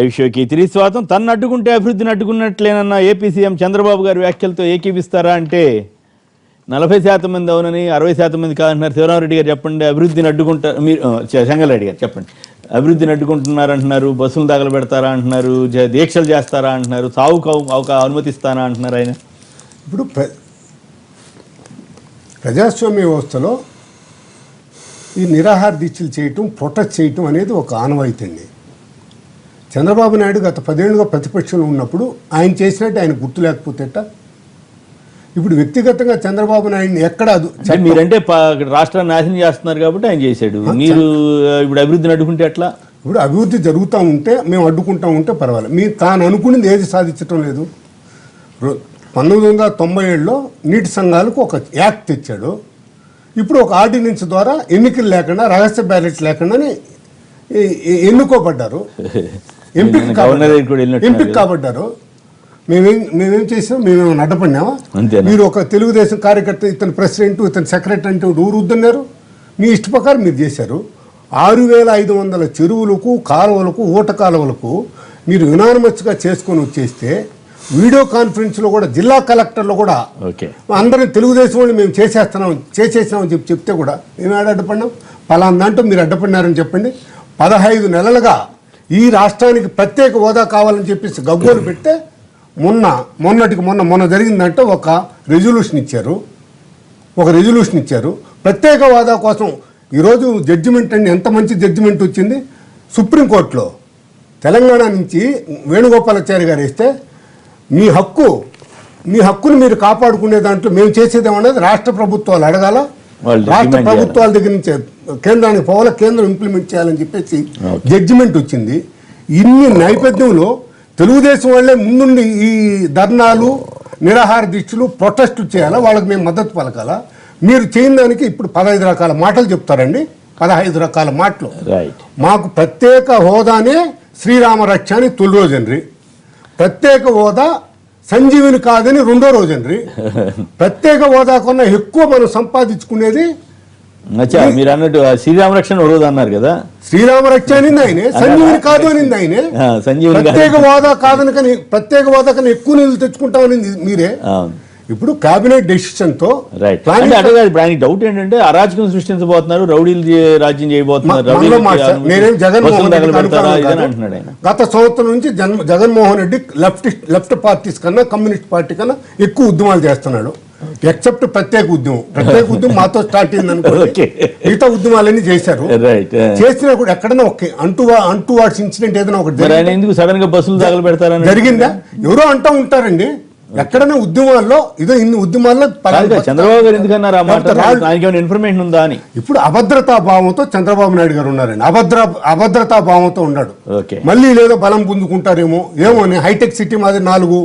Live షోకి తిరిగి స్వాగతం. తన్ను అడ్డుకుంటే అభివృద్ధిని అడ్డుకున్నట్లేనన్న ఏపీ సీఎం చంద్రబాబు గారి వ్యాఖ్యలతో ఏకీపిస్తారా అంటే 40% మంది అవునని 60% మంది కాదంటున్నారు. శివరామరెడ్డి గారు చెప్పండి, అభివృద్ధిని అడ్డుకుంటారు మీరు? చెంగలరెడ్డి గారు చెప్పండి, అభివృద్ధిని అడ్డుకుంటున్నారు అంటున్నారు, బస్సులు తగలబెడతారా అంటున్నారు, దీక్షలు చేస్తారా అంటున్నారు, సావుకు అనుమతిస్తారా అంటున్నారు ఆయన. ఇప్పుడు ప్రజాస్వామ్య వ్యవస్థలో ఈ నిరాహార దీక్షలు చేయటం, ప్రొటెస్ట్ చేయటం అనేది ఒక ఆనవాయితీ అండి. చంద్రబాబు నాయుడు గత 10 ఏళ్ళుగా ప్రతిపక్షంలో ఉన్నప్పుడు ఆయన చేసినట్టు ఆయన గుర్తు లేకపోతేట. ఇప్పుడు వ్యక్తిగతంగా చంద్రబాబు నాయుడిని ఎక్కడ మీరంటే రాష్ట్రాన్ని నాశనం చేస్తున్నారు కాబట్టి ఆయన చేశాడు, మీరు ఇప్పుడు అభివృద్ధిని అడ్డుకుంటే ఎట్లా? ఇప్పుడు అభివృద్ధి జరుగుతూ ఉంటే మేము అడ్డుకుంటూ ఉంటే పర్వాలేదు. మీరు తాను అనుకునేది ఏది సాధించడం లేదు. 1997లో నీటి సంఘాలకు ఒక యాక్ట్ తెచ్చాడు. ఇప్పుడు ఒక ఆర్డినెన్స్ ద్వారా ఎన్నికలు లేకుండా, రహస్య బ్యాలెట్స్ లేకుండానే ఎన్నుకోబడ్డారు, ఎంపిక కాబడ్డారు. మేమేం చేసాం? మేమేమైనా అడ్డపడినామా? మీరు ఒక తెలుగుదేశం కార్యకర్త, ఇతను ప్రెసిడెంట్, ఇతను సెక్రటరీ అంటే ఊరు వద్దన్నారు. మీ ఇష్ట ప్రకారం మీరు చేశారు. 6500 చెరువులకు, కాలువలకు, ఊట కాలువలకు మీరు యునానిమస్గా చేసుకొని వచ్చేస్తే, వీడియో కాన్ఫరెన్స్లో కూడా జిల్లా కలెక్టర్లు కూడా అందరం తెలుగుదేశం వాళ్ళు మేము చేసేసినామని చెప్తే కూడా మేము అడ్డపడినాం. పలానా దాంట్లో మీరు అడ్డపడినారని చెప్పండి. 15 నెలలుగా ఈ రాష్ట్రానికి ప్రత్యేక హోదా కావాలని చెప్పేసి గగ్గోలు పెడితే మొన్న జరిగిందంటే ఒక రెజల్యూషన్ ఇచ్చారు. ప్రత్యేక హోదా కోసం ఈరోజు జడ్జిమెంట్ అండి, ఎంత మంచి జడ్జిమెంట్ వచ్చింది సుప్రీంకోర్టులో. తెలంగాణ నుంచి వేణుగోపాలాచారి గారు వేస్తే మీ హక్కును మీరు కాపాడుకునే దాంట్లో మేము చేసేదేమన్నది రాష్ట్ర ప్రభుత్వాలు అడగాల, రాష్ట్ర ప్రభుత్వాల దగ్గర నుంచి కేంద్రానికి పోవాలా, కేంద్రం ఇంప్లిమెంట్ చేయాలని చెప్పేసి జడ్జిమెంట్ వచ్చింది. ఇన్ని నేపథ్యంలో తెలుగుదేశం వాళ్ళే ముందుండి ఈ ధర్నాలు, నిరాహార దీక్షలు, ప్రొటెస్టులు చేయాలా, వాళ్ళకి మేము మద్దతు పలకాలా? మీరు చేయని దానికి ఇప్పుడు 15 రకాల మాటలు చెప్తారండి. 15 రకాల మాటలు. మాకు ప్రత్యేక హోదానే శ్రీరామ రక్ష అని తొలి రోజండ్రి, ప్రత్యేక హోదా సంజీవిని కాదని 2వ రోజండ్రి, ప్రత్యేక హోదా కన్నా ఎక్కువ మనం సంపాదించుకునేది మీరు అన్నట్టు శ్రీరామ రక్షణ హోదా అన్నారు కదా. శ్రీరామ రక్ష అనింది ఆయనే, సంజీవిని కాదు అనింది ఆయనే. ప్రత్యేక హోదా కాదని కానీ ప్రత్యేక హోదా కన్నా ఎక్కువ నిధులు తెచ్చుకుంటామని మీరే. ఇప్పుడు కేబినెట్ డెసిషన్ తో డౌట్ ఏంటంటే అరాచకం సృష్టించబోతున్నారు, రౌడీలు రాజ్యం చేయబోతున్నారు. నేనేం జగన్మోహన్ రెడ్డి గత సంవత్సరం నుంచి జగన్మోహన్ రెడ్డి లెఫ్ట్ పార్టీస్ కన్నా, కమ్యూనిస్ట్ పార్టీ కన్నా ఎక్కువ ఉద్యమాలు చేస్తున్నాడు. ఎక్సెప్ట్ ప్రత్యేక ఉద్యమం మాతో స్టార్ట్ అయింది అనుకో, మిగతా ఉద్యమాలన్నీ చేశారు. చేసినా కూడా ఎక్కడన్నా ఒక అంటూ వాడ్స్ ఇన్సిడెంట్ ఏదైనా ఒకటి ఎందుకు సడన్ గా బస్సులు తగలు పెడతారని జరిగిందా? ఎవరో అంటూ ఉంటారండి. ఎక్కడైనా ఉద్యమాల్లో ఇన్ని ఉద్యమాల్లో చంద్రబాబు గారు ఎందుకన్నారు ఇన్ఫర్మేషన్ ఉందా అని. ఇప్పుడు అభద్రతా భావంతో చంద్రబాబు నాయుడు గారు ఉన్నారండి. అభద్రతా భావంతో ఉన్నాడు. మళ్ళీ లేదో బలం పొందుకుంటారేమో ఏమో అని హైటెక్ సిటీ మాది 4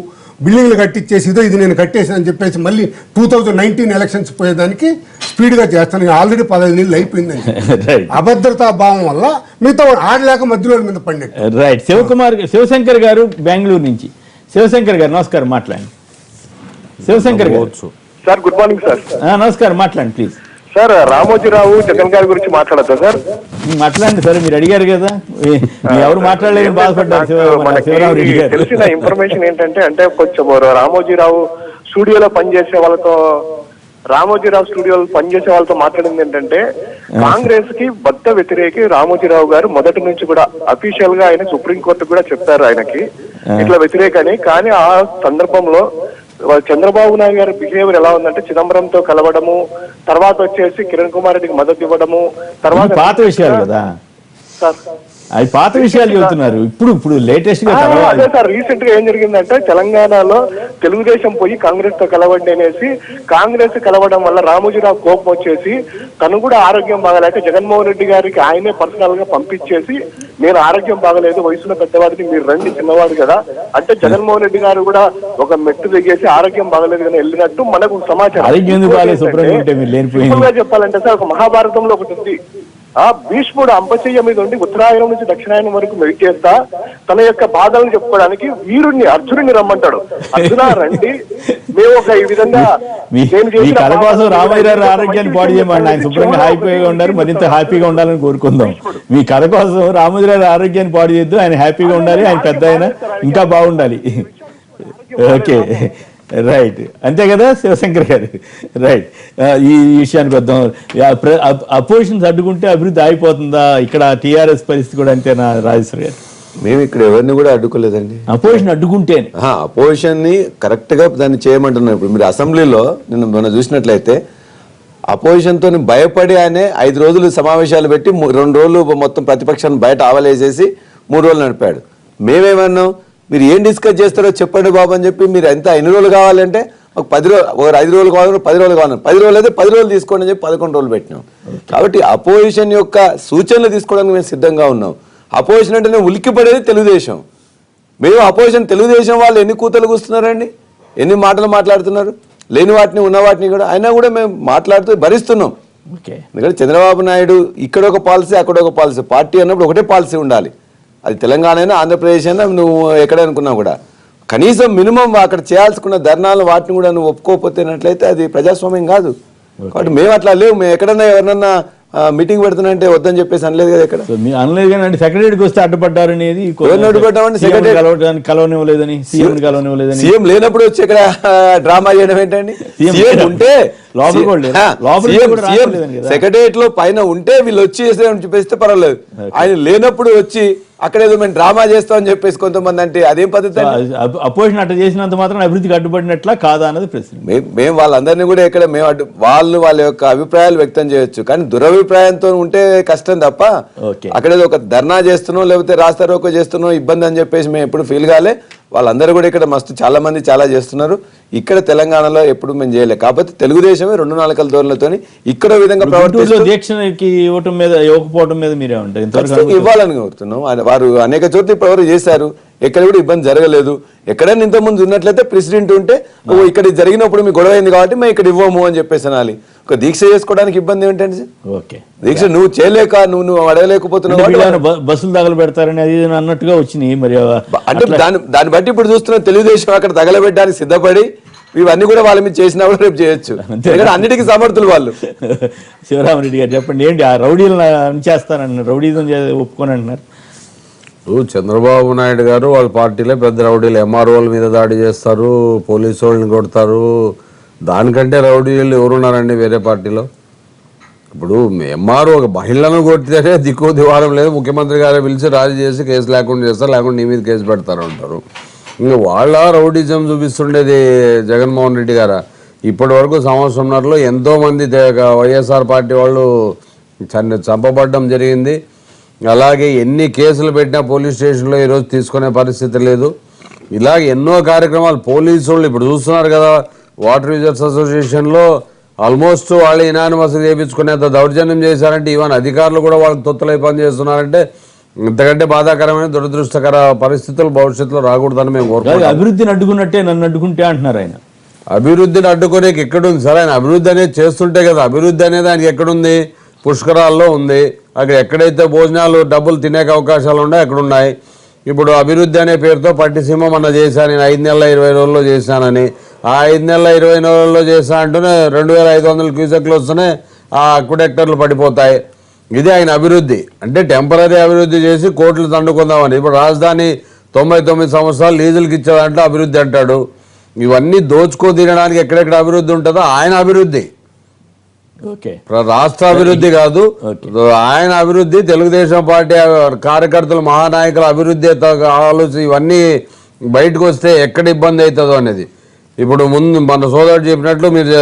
బిల్డింగ్లు కట్టించేసి ఇది నేను కట్టేసాను అని చెప్పేసి మళ్ళీ 2019 ఎలక్షన్స్ పోయేదానికి స్పీడ్గా చేస్తాను. ఆల్రెడీ 15 నెలలు అయిపోయిందండి. అభద్రతా భావం వల్ల మిగతా ఆడలేక మధ్యలో మీద పడినట్టు. రైట్. శివశంకర్ గారు బెంగళూరు నుంచి. శివశంకర్ గారు నమస్కారం, మాట్లాడండి. శివశంకర్ గారు సార్, గుడ్ మార్నింగ్ సార్. నమస్కారం, మాట్లాడండి ప్లీజ్. సార్, రామోజీరావు జగన్ గారి గురించి మాట్లాడతా సార్? మాట్లాడండి సార్, మీరు అడిగారు కదా, ఎవరు మాట్లాడలేదు బాధపడ్డారు. తెలిసిన ఇన్ఫర్మేషన్ ఏంటంటే కొంచెం రామోజీరావు స్టూడియోలో పనిచేసే వాళ్ళతో మాట్లాడింది ఏంటంటే, కాంగ్రెస్ కి బద్ద వ్యతిరేకి రామోజీరావు గారు మొదటి నుంచి కూడా అఫీషియల్ గా ఆయన సుప్రీంకోర్టు కూడా చెప్పారు ఆయనకి ఇట్లా వ్యతిరేకని. కానీ ఆ సందర్భంలో చంద్రబాబు నాయుడు గారి బిహేవియర్ ఎలా ఉందంటే, చిదంబరంతో కలవడము, తర్వాత వచ్చేసి కిరణ్ కుమార్ రెడ్డికి మద్దతు ఇవ్వడము, తర్వాత పాత విషయాలు కదా సార్, అవి పాత విషయాలు చెబుతున్నారు. ఇప్పుడు లేటెస్ట్ గా అదే సార్, రీసెంట్ గా ఏం జరిగిందంటే, తెలంగాణలో తెలుగుదేశం పోయి కాంగ్రెస్ తో కలవండి అనేసి, కాంగ్రెస్ కలవడం వల్ల రామోజీరావు కోపం వచ్చేసి తను కూడా ఆరోగ్యం బాగలేక జగన్మోహన్ రెడ్డి గారికి ఆయనే పర్సనల్ గా పంపించేసి, నేను ఆరోగ్యం బాగలేదు, వయసులో పెద్దవాడికి మీరు రండి, చిన్నవాడు కదా అంటే, జగన్మోహన్ రెడ్డి గారు కూడా ఒక మెట్టు దిగేసి ఆరోగ్యం బాగలేదు కానీ వెళ్ళినట్టు మనకు సమాచారం. చెప్పాలంటే సార్, ఒక మహాభారతంలో ఒకటి ఉంది, ఆ భీష్ముడు అంపశయ్య మీద ఉండి ఉత్తరాయణం నుంచి దక్షిణాయనం వరకు మెయిట్ చేస్తా తన యొక్క బాధలను చెప్పుకోవడానికి వీరుణ్ణి అర్జునుడిని రమ్మంటాడు. అర్జున రండి, మేము ఒక ఈ విధంగా మీ కథ కోసం రామయ్య గారి ఆరోగ్యాన్ని పాడు చేయమండి. ఆయన శుభ్రంగా హ్యాపీగా ఉండాలి, మరింత హ్యాపీగా ఉండాలని కోరుకుందాం. మీ కథ కోసం రామోజీ గారి ఆరోగ్యాన్ని పాడు చేయొద్దు, ఆయన హ్యాపీగా ఉండాలి, ఆయన పెద్ద అయినా ఇంకా బాగుండాలి. ఓకే, రైట్, అంతే కదా శివశంకర్ గారు, రైట్. ఈ విషయానికి వద్దాం. అపోజిషన్స్ అడ్డుకుంటే అభివృద్ధి ఆగిపోతుందా? ఇక్కడ టీఆర్ఎస్ పరిస్థితి కూడా అంతేనా రాజేశ్వర్ గారు? మేము ఇక్కడ ఎవరిని కూడా అడ్డుకోలేదండి. అపోజిషన్ అడ్డుకుంటే అపోజిషన్ ని కరెక్ట్ గా దాన్ని చేయమంటున్నారు. ఇప్పుడు మీరు అసెంబ్లీలో మనం చూసినట్లయితే అపోజిషన్ తో భయపడి ఆయన 5 రోజులు సమావేశాలు పెట్టి 2 రోజులు మొత్తం ప్రతిపక్షాన్ని బయట ఆవలేసేసి 3 రోజులు నడిపాడు. మేమేమన్నాం, మీరు ఏం డిస్కస్ చేస్తారో చెప్పండి బాబు అని చెప్పి, మీరు ఎంత ఎన్ని రోజులు కావాలంటే ఒక 5 రోజులు కావాలి, 10 రోజులు కావాలి, 10 రోజులు అయితే 10 రోజులు తీసుకోండి అని చెప్పి 11 రోజులు పెట్టినాం. కాబట్టి అపోజిషన్ యొక్క సూచనలు తీసుకోవడానికి మేము సిద్ధంగా ఉన్నాం. అపోజిషన్ అంటే ఉలిక్కి పడేది తెలుగుదేశం. మేము అపోజిషన్ తెలుగుదేశం వాళ్ళు ఎన్ని కూతలు కూస్తున్నారండి, ఎన్ని మాటలు మాట్లాడుతున్నారు, లేని వాటిని ఉన్న వాటిని కూడా అయినా కూడా మేము మాట్లాడుతూ భరిస్తున్నాం. ఎందుకంటే చంద్రబాబు నాయుడు ఇక్కడ ఒక పాలసీ, అక్కడ ఒక పాలసీ. పార్టీ అన్నప్పుడు ఒకటే పాలసీ ఉండాలి. అది తెలంగాణ అయినా ఆంధ్రప్రదేశ్ అయినా నువ్వు ఎక్కడ అనుకున్నా కూడా కనీసం మినిమం అక్కడ చేయాల్సుకున్న ధర్నాలు వాటిని కూడా నువ్వు ఒప్పుకోకపోతేనట్లయితే అది ప్రజాస్వామ్యం కాదు. కాబట్టి మేము అట్లా లేవు. మేము ఎక్కడన్నా ఎవరన్నా మీటింగ్ పెడుతున్నంటే వద్దని చెప్పేసి అనలేదు కదా. ఇక్కడ అనలేదు కానీ సెక్రటరీకి వస్తే అడ్డుపడ్డారు అనేది అడ్డుపడ్డామని కలవనివ్వలేదని, సీఎం కలవనివ్వలేదని, సీఎం లేనప్పుడు వచ్చి ఇక్కడ డ్రామా చేయడం ఏంటండి? సీఎం ఉంటే సెక్రటరియట్ లో పైన ఉంటే వీళ్ళు వచ్చి చూపిస్తే పర్వాలేదు. ఆయన లేనప్పుడు వచ్చి అక్కడ ఏదో మేము డ్రామా చేస్తామని చెప్పేసి కొంతమంది అంటే అదేం పద్ధతి? అపోజిషన్ అట్లా చేసినంత మాత్రం అభివృద్ధికి అడ్డుపడినట్లా కాదా అన్నది ప్రశ్న. మేము వాళ్ళందరినీ కూడా ఇక్కడ మేము వాళ్ళ యొక్క అభిప్రాయాలు వ్యక్తం చేయొచ్చు, కానీ దురభిప్రాయంతో ఉంటే కష్టం తప్ప అక్కడ ఏదో ఒక ధర్నా చేస్తున్నాం లేకపోతే రాస్తా రోకో చేస్తున్నాం ఇబ్బంది అని చెప్పేసి మేము ఎప్పుడు ఫీల్ కాలే. వాళ్ళందరూ కూడా ఇక్కడ మస్తు చాలా మంది చాలా చేస్తున్నారు. ఇక్కడ తెలంగాణలో ఎప్పుడు మేము చేయలేదు. కాకపోతే తెలుగుదేశమే 2 నాలుకల ధోరణితో ఇక్కడ విధంగా దీక్షకి ఇవ్వకపోవడం మీద మీరే ఉంటారు ఇవ్వాలని కోరుతున్నాం. వారు అనేక చోట్ల ఇప్పుడు ఎవరు చేశారు, ఎక్కడ కూడా ఇబ్బంది జరగలేదు. ఎక్కడైనా ఇంతకుముందు ఉన్నట్లయితే ప్రెసిడెంట్ ఉంటే ఇక్కడ జరిగినప్పుడు మీకు గొడవ అయింది కాబట్టి మేము ఇక్కడ ఇవ్వము అని చెప్పేసి అనాలి. ఒక దీక్ష చేసుకోవడానికి ఇబ్బంది ఏంటంటే దీక్ష నువ్వు చేయలేక నువ్వు అడగలేకపోతున్నావు, బస్సులు తగలబెడతారని అది అన్నట్టుగా వచ్చినాయి. మరి అంటే దాన్ని బట్టి ఇప్పుడు చూస్తున్న తెలుగుదేశం అక్కడ తగలబెట్టడానికి సిద్ధపడి ఇవన్నీ కూడా వాళ్ళ మీద చేసినా కూడా రేపు చేయొచ్చు. అన్నిటికీ సమర్థులు వాళ్ళు. శివరామరెడ్డి గారు చెప్పండి, ఏంటి ఆ రౌడీలను చేస్తారన్నారు, రౌడీజం ఒప్పుకొని అంటున్నారు. చంద్రబాబు నాయుడు గారు వాళ్ళ పార్టీలో పెద్ద రౌడీలు, ఎంఆర్ఓల మీద దాడి చేస్తారు, పోలీసు వాళ్ళని కొడతారు. దానికంటే రౌడీలు ఎవరున్నారండి వేరే పార్టీలో? ఇప్పుడు ఎంఆర్ఓ ఒక మహిళను కొట్టితేనే దిక్కు దివారం లేదు, ముఖ్యమంత్రి గారు పిలిచి రాజీ చేసి కేసు లేకుండా చేస్తారు, లేకుండా నీ మీద కేసు పెడతారు అంటారు. ఇంకా వాళ్ళ రౌడీజం చూపిస్తుండేది జగన్మోహన్ రెడ్డి గారా? ఇప్పటి వరకు సంవత్సరంన్నరలో ఎంతోమంది వైఎస్ఆర్ పార్టీ వాళ్ళు చంపబడడం జరిగింది. అలాగే ఎన్ని కేసులు పెట్టినా పోలీస్ స్టేషన్లో ఈరోజు తీసుకునే పరిస్థితి లేదు. ఇలాగ ఎన్నో కార్యక్రమాలు పోలీసు వాళ్ళు ఇప్పుడు చూస్తున్నారు కదా. వాటర్ యూజర్స్ అసోసియేషన్లో ఆల్మోస్ట్ వాళ్ళు ఇనానిమస్ చేయించుకునేంత దౌర్జన్యం చేశారంటే ఈవెన్ అధికారులు కూడా వాళ్ళకి తొత్తులై పని చేస్తున్నారంటే ఇంతకంటే బాధాకరమైన దురదృష్టకర పరిస్థితులు భవిష్యత్తులో రాకూడదని మేము కోరుకుంటున్నాం. అభివృద్ధిని అడ్డుకున్నట్టే నన్ను అడ్డుకుంటే అంటున్నారు ఆయన. అభివృద్ధిని అడ్డుకునేకి ఎక్కడుంది సార్? ఆయన అభివృద్ధి అనేది చేస్తుంటే కదా. అభివృద్ధి అనేది ఆయనకి ఎక్కడుంది? పుష్కరాల్లో ఉంది. అక్కడ ఎక్కడైతే భోజనాలు డబ్బులు తినేక అవకాశాలు ఉన్నాయో అక్కడ ఉన్నాయి. ఇప్పుడు అభివృద్ధి అనే పేరుతో పట్టిసీమ మొన్న చేశాను నేను 5 నెలల 20 రోజుల్లో చేశానని. ఆ 5 నెలల 20 రోజుల్లో చేశా అంటూనే 2500 క్యూసెక్లు వస్తూనే ఆ అక్విడక్టర్లు పడిపోతాయి. ఇది ఆయన అభివృద్ధి అంటే టెంపరీ అభివృద్ధి చేసి కోట్లు తండుకుందామని. ఇప్పుడు రాజధాని 99 సంవత్సరాలు లీజులకి ఇచ్చే దాంట్లో అభివృద్ధి అంటాడు. ఇవన్నీ దోచుకో తినడానికి ఎక్కడెక్కడ అభివృద్ధి ఉంటుందో ఆయన అభివృద్ధి, రాష్ట్ర అభివృద్ధి కాదు. ఆయన అభివృద్ధి తెలుగుదేశం పార్టీ కార్యకర్తలు మహానాయకుల అభివృద్ధి ఆలోచన ఇవన్నీ బయటకు వస్తే ఎక్కడ ఇబ్బంది అవుతుందో అనేది. ఇప్పుడు ముందు మన సోదరుడు చెప్పినట్లు మీరు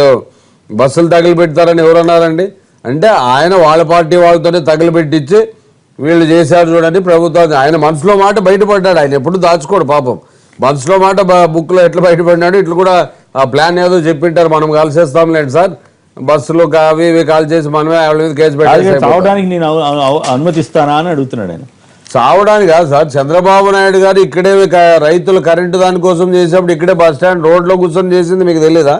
బస్సులు తగిలిపెడతారని ఎవరన్నారండి? అంటే ఆయన వాళ్ళ పార్టీ వాళ్ళతోనే తగిలిపెట్టించి వీళ్ళు చేశారు చూడండి ప్రభుత్వం. ఆయన మనసులో మాట బయటపడ్డాడు. ఆయన ఎప్పుడు దాచుకోడు పాపం. మనసులో మాట బుక్లో ఎట్లా బయటపడినాడు ఇట్లా కూడా ఆ ప్లాన్ ఏదో చెప్పింటారు. మనం కాల్చేస్తాంలేండి సార్, బస్సులు అవి ఇవి కాల్ చేసి మనమే వాళ్ళ మీద కేసు పెట్టాలి. చావడానికి నేను అనుమతిస్తానా అని అడుగుతున్నాడు ఆయన. చావడానికి కాదు సార్. చంద్రబాబు నాయుడు గారు ఇక్కడే రైతులు కరెంటు దానికోసం చేసేప్పుడు ఇక్కడే బస్ స్టాండ్ రోడ్లో కూర్చొని చేసింది మీకు తెలీదా?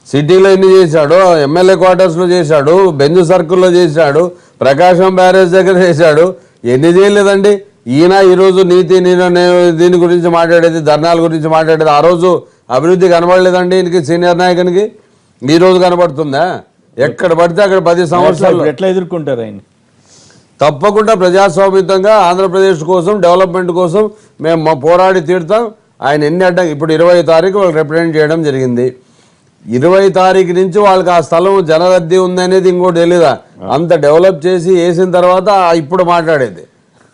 సిటీలో ఎన్ని చేశాడు, ఎమ్మెల్యే క్వార్టర్స్లో చేశాడు, బెంజ్ సర్కిల్లో చేశాడు, ప్రకాశం బ్యారేజ్ దగ్గర చేశాడు, ఎన్ని చేయలేదండి. ఈయన ఈరోజు దీని గురించి మాట్లాడేది, ధర్నాల గురించి మాట్లాడేది. ఆ రోజు అభివృద్ధి కనబడలేదండి ఈయనకి, సీనియర్ నాయకునికి. ఈ రోజు కనబడుతుందా? ఎక్కడ పడితే అక్కడ 10 సంవత్సరాలు ఎట్లా ఎదుర్కొంటారు ఆయన? తప్పకుండా ప్రజాస్వామ్యంగా ఆంధ్రప్రదేశ్ కోసం, డెవలప్మెంట్ కోసం మేము పోరాడి తీరుతాం. ఆయన ఎన్ని అడ్డం ఇప్పుడు 20 తారీఖు వాళ్ళు రిప్రజెంట్ చేయడం జరిగింది. 20 తారీఖు నుంచి వాళ్ళకి ఆ స్థలం జనరద్దీ ఉందనేది ఇంకోటి తెలీదా? అంత డెవలప్ చేసి వేసిన తర్వాత ఇప్పుడు మాట్లాడేది.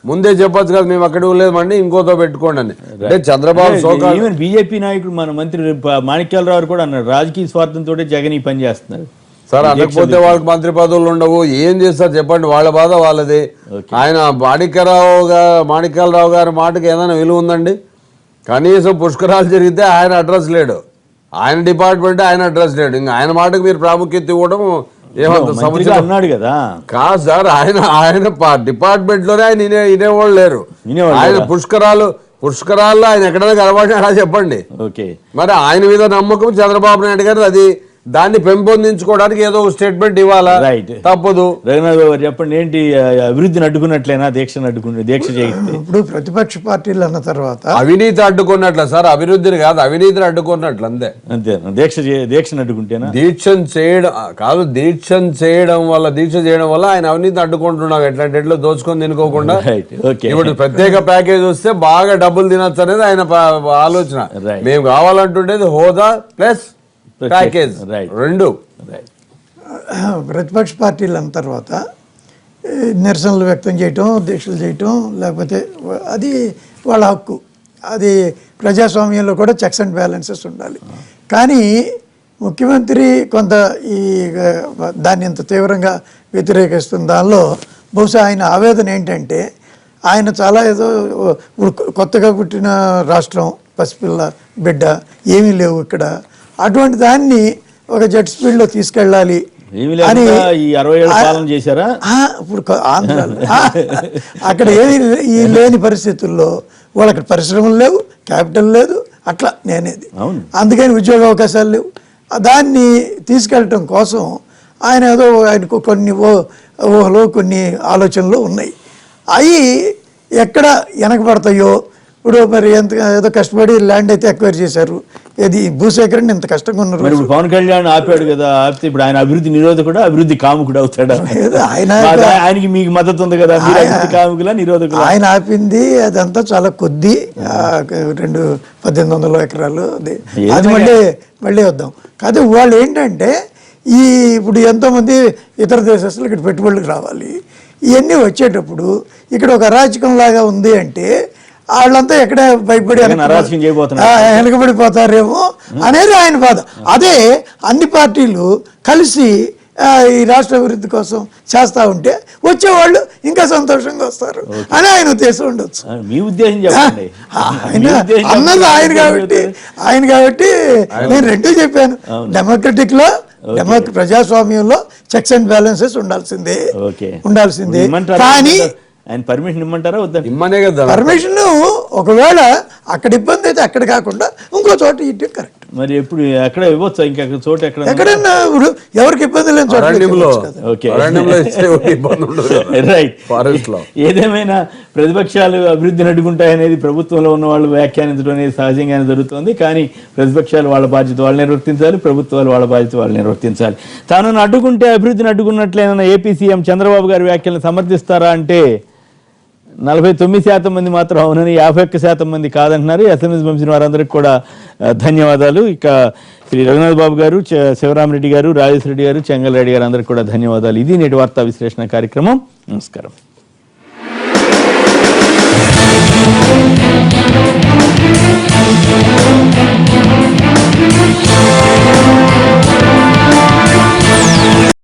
ముందే చెప్పొచ్చు కదా, మేము అక్కడ లేదండి ఇంకోతో పెట్టుకోండి అని. అంటే చంద్రబాబు ఈవెన్ బీజేపీ నాయకుడు మన మంత్రి మాణిక్యాలరావు కూడా అన్నారు, రాజకీయ స్వార్థంతో జగన్ ఈ పని చేస్తున్నారు సార్. అనకపోతే వాళ్ళకి మంత్రి పదవులు ఉండవు, ఏం చేస్తారు చెప్పండి, వాళ్ళ బాధ వాళ్ళది. ఆయన మాణిక్యాలరావు గారి మాటకి ఏదైనా విలువ ఉందండి? కనీసం పుష్కరాలు జరిగితే ఆయన అడ్రస్ లేడు, ఆయన డిపార్ట్మెంట్ ఆయన అడ్రస్ లేడు. ఇంకా ఆయన మాటకు మీరు ప్రాముఖ్యత ఇవ్వడం ఏమంత సమస్య అన్నాడు కదా? కాదు సార్, ఆయన డిపార్ట్మెంట్ లోనే ఆయన వినేవాళ్ళు లేరు. ఆయన పుష్కరాల్లో ఆయన ఎక్కడైనా కనబడినా చెప్పండి. మరి ఆయన మీద నమ్మకం చంద్రబాబు నాయుడు గారు, అది దాన్ని పెంపొందించుకోవడానికి ఏదో ఒక స్టేట్మెంట్ ఇవ్వాలా? తప్పదు. రఘునాథ్ బాబు చెప్పండి, ఏంటి అభివృద్ధిని అడ్డుకున్నట్లేనా దీక్ష చేస్తే? ఇప్పుడు ప్రతిపక్ష పార్టీలు అన్న తర్వాత అవినీతి అడ్డుకున్నట్ల సార్, అభివృద్ధిని కాదు అవినీతిని అడ్డుకున్నట్లు అంతే. దీక్షను అడ్డుకుంటేనా? దీక్షను చేయడం వల్ల ఆయన అవినీతిని అడ్డుకుంటున్నాం. ఎట్లా దోచుకొని తినుకోకుండా ఇప్పుడు ప్రత్యేక ప్యాకేజ్ వస్తే బాగా డబ్బులు తినొచ్చు అనేది ఆయన ఆలోచన. మేము కావాలంటుండేది హోదా ప్లస్ ప్యాకేజ్, రెండు. ప్రతిపక్ష పార్టీలు అన్న తర్వాత నిరసనలు వ్యక్తం చేయటం, దీక్షలు చేయటం, లేకపోతే అది వాళ్ళ హక్కు. అది ప్రజాస్వామ్యంలో కూడా చెక్స్ అండ్ బ్యాలెన్సెస్ ఉండాలి. కానీ ముఖ్యమంత్రి కొంత దాన్ని ఇంత తీవ్రంగా వ్యతిరేకిస్తున్న దానిలో బహుశా ఆయన ఆవేదన ఏంటంటే, ఆయన చాలా ఏదో కొత్తగా పుట్టిన రాష్ట్రం, పసిపిల్ల బిడ్డ, ఏమీ లేవు ఇక్కడ, అటువంటి దాన్ని ఒక జెట్ స్పీడ్లో తీసుకెళ్ళాలి అని. ఇప్పుడు ఆంధ్రాలో అక్కడ ఏమీ లేని పరిస్థితుల్లో వాళ్ళకి పరిశ్రమలు లేవు, క్యాపిటల్ లేదు, అట్లా నేనేది. అందుకని ఉద్యోగ అవకాశాలు లేవు. దాన్ని తీసుకెళ్ళటం కోసం ఆయన ఏదో ఆయనకు కొన్ని ఊహలో కొన్ని ఆలోచనలు ఉన్నాయి. అవి ఎక్కడ వెనకబడతాయో, ఇప్పుడు మరి ఏదో కష్టపడి ల్యాండ్ అయితే ఎక్వైర్ చేశారు, ఏది భూసేకరణ ఇంత కష్టంగా ఉన్నారు. ఇప్పుడు పవన్ కళ్యాణ్ ఆపాడు కదా, ఆపితే ఇప్పుడు ఆయన అభివృద్ధి నిరోధకుడు, అభివృద్ధి కాముకుడు అవుతాడా? ఆయనకి మీకు మద్దతు ఉంది కదా, కాముకులా నిరోధకులు? ఆయన ఆపింది అదంతా చాలా కొద్ది, 1800 ఎకరాలు, అది మళ్ళీ వద్దాం. కాదు వాళ్ళు ఏంటంటే ఇప్పుడు ఎంతోమంది ఇతర దేశస్తులు ఇక్కడ పెట్టుబడులకు రావాలి. ఇవన్నీ వచ్చేటప్పుడు ఇక్కడ ఒక అరాచకం లాగా ఉంది అంటే వాళ్ళంతా ఎక్కడే భయపడి వెనకబడిపోతారేమో అనేది ఆయన బాధ. అదే అన్ని పార్టీలు కలిసి ఈ రాష్ట్ర అభివృద్ధి కోసం చేస్తా ఉంటే వచ్చేవాళ్ళు ఇంకా సంతోషంగా వస్తారు అని ఆయన ఉద్దేశం ఉండొచ్చు. అన్నది ఆయన కాబట్టి నేను రెండూ చెప్పాను. డెమోక్రటిక్ లో ప్రజాస్వామ్యంలో చెక్స్ అండ్ బ్యాలెన్సెస్ ఉండాల్సిందే. కానీ ఆయన పర్మిషన్ ఇమ్మంటారా వద్దా? ఇమ్మనే కదా పర్మిషన్. ఒకవేళ అక్కడ ఇబ్బంది అయితే అక్కడ కాకుండా ఇంకో చోట ఇటు కరెక్ట్. మరి ఎప్పుడు ఎక్కడ ఇవ్వచ్చు? ఇంకా చోట ఎక్కడన్నా ఇప్పుడు ఎవరికి ఇబ్బంది లేని చోట. ఏదేమైనా ప్రతిపక్షాలు అభివృద్ధిని అడ్డుకుంటాయనేది ప్రభుత్వంలో ఉన్న వాళ్ళు వ్యాఖ్యానించడం అనేది సహజంగానే జరుగుతుంది. కానీ ప్రతిపక్షాలు వాళ్ళ బాధ్యత వాళ్ళు నిర్వర్తించాలి, ప్రభుత్వాలు వాళ్ళ బాధ్యత వాళ్ళు నిర్వర్తించాలి. తాను అడ్డుకుంటే అభివృద్ధిని అడ్డుకున్నట్లేనన్న ఏపీ సీఎం చంద్రబాబు గారి వ్యాఖ్యలను సమర్థిస్తారా అంటే 49% మంది మాత్రం అవునని, 51% మంది కాదంటున్నారు. ఎస్ఎంఎస్ పంపిన వారందరికీ కూడా ధన్యవాదాలు. ఇక శ్రీ రఘునాథ్ బాబు గారు, శివరామరెడ్డి గారు, రాజేశ్వర రెడ్డి గారు, చెంగల్ రెడ్డి గారు అందరికీ కూడా ధన్యవాదాలు. ఇది నేటి వార్తా విశ్లేషణ కార్యక్రమం. నమస్కారం.